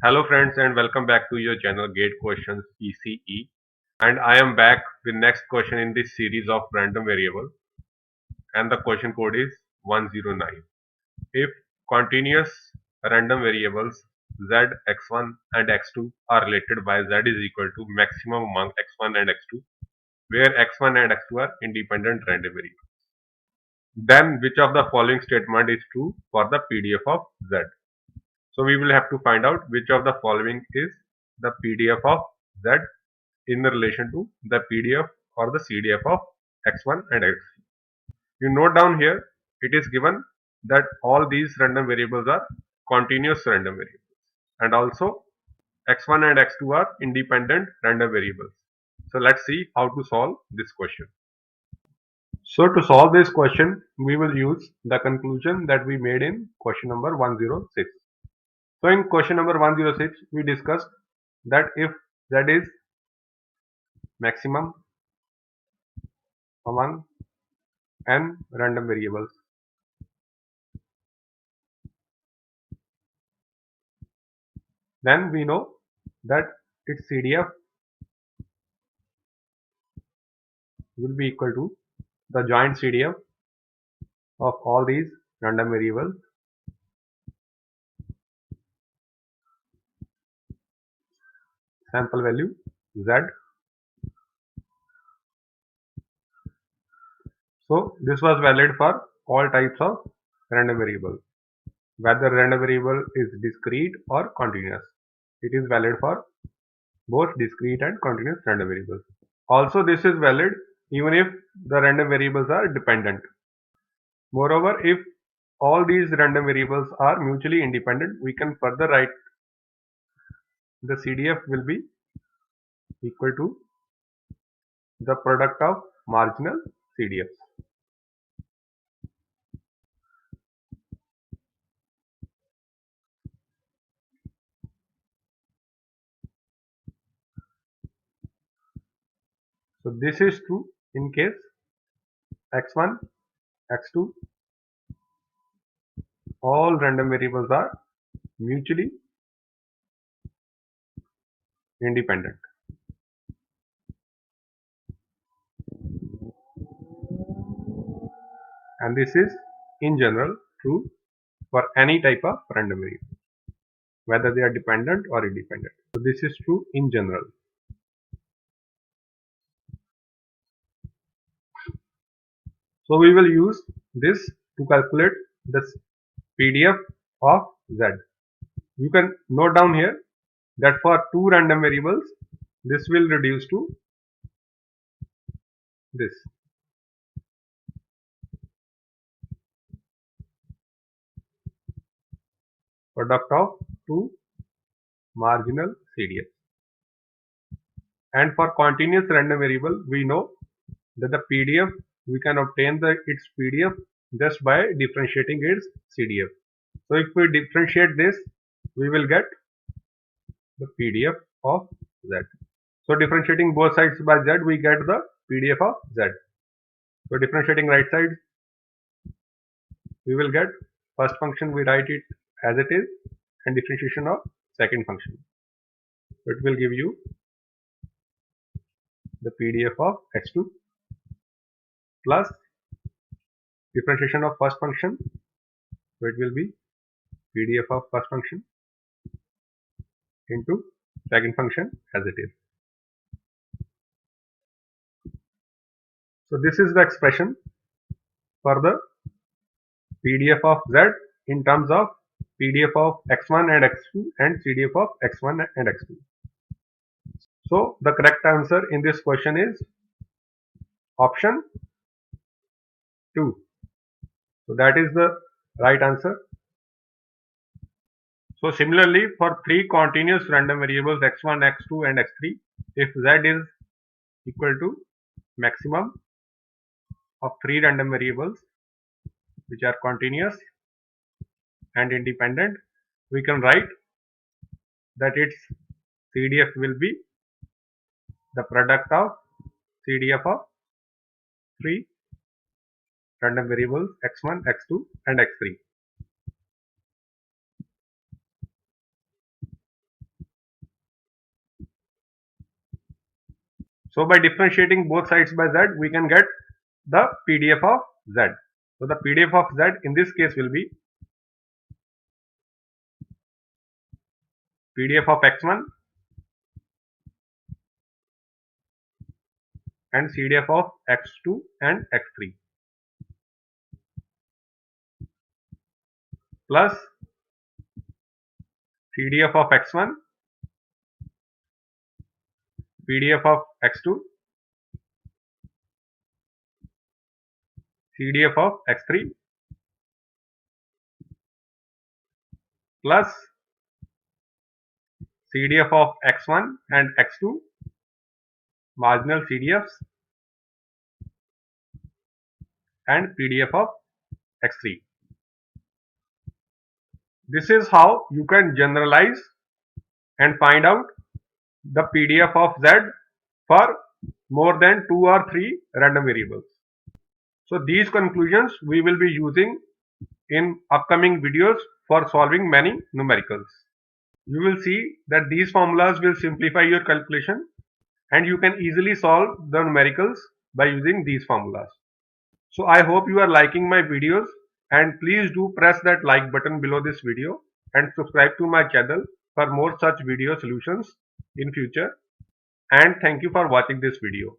Hello friends and welcome back to your channel GATEquestionsECE, and I am back with next question in this series of random variable, and the question code is 109. If continuous random variables z, x1 and x2 are related by z is equal to maximum among x1 and x2, where x1 and x2 are independent random variables, then which of the following statement is true for the PDF of z? So we will have to find out which of the following is the PDF of z in relation to the PDF or the CDF of x1 and x2. You note down here, it is given that all these random variables are continuous random variables, and also x1 and x2 are independent random variables. So let's see how to solve this question. So to solve this question, we will use the conclusion that we made in question number 106. So in question number 106, we discussed that if z is maximum among n random variables, then we know that its CDF will be equal to the joint CDF of all these random variables sample value z. So this was valid for all types of random variables, whether random variable is discrete or continuous. It is valid for both discrete and continuous random variables. Also, this is valid even if the random variables are dependent. Moreover, if all these random variables are mutually independent, we can further write the CDF will be equal to the product of marginal CDFs. So this is true in case x1, x2, all random variables are mutually independent. And this is in general true for any type of random variable, whether they are dependent or independent. So this is true in general. So we will use this to calculate the PDF of z. You can note down here that for two random variables, this will reduce to this. Product of two marginal CDFs. And for continuous random variable, we know that the PDF, we can obtain its PDF just by differentiating its CDF. So if we differentiate this, we will get the PDF of z. So differentiating both sides by z, we get the PDF of z. So differentiating right side, we will get first function, we write it as it is, and differentiation of second function. So it will give you the PDF of x2 plus differentiation of first function. So it will be PDF of first function into second function as it is. So this is the expression for the PDF of z in terms of PDF of x1 and x2 and CDF of x1 and x2. So the correct answer in this question is option 2. So that is the right answer. So similarly, for three continuous random variables x1, x2 and x3, if z is equal to maximum of three random variables which are continuous and independent, we can write that its CDF will be the product of CDF of three random variables x1, x2 and x3. So by differentiating both sides by z, we can get the PDF of z. So the PDF of z in this case will be PDF of x1 and CDF of x2 and x3 plus CDF of x1, PDF of x2, CDF of x3 plus CDF of x1 and x2, marginal CDFs, and PDF of x3. This is how you can generalize and find out the PDF of z for more than 2 or 3 random variables. So these conclusions we will be using in upcoming videos for solving many numericals. You will see that these formulas will simplify your calculation and you can easily solve the numericals by using these formulas. So I hope you are liking my videos, and please do press that like button below this video and subscribe to my channel for more such video solutions in future, and thank you for watching this video.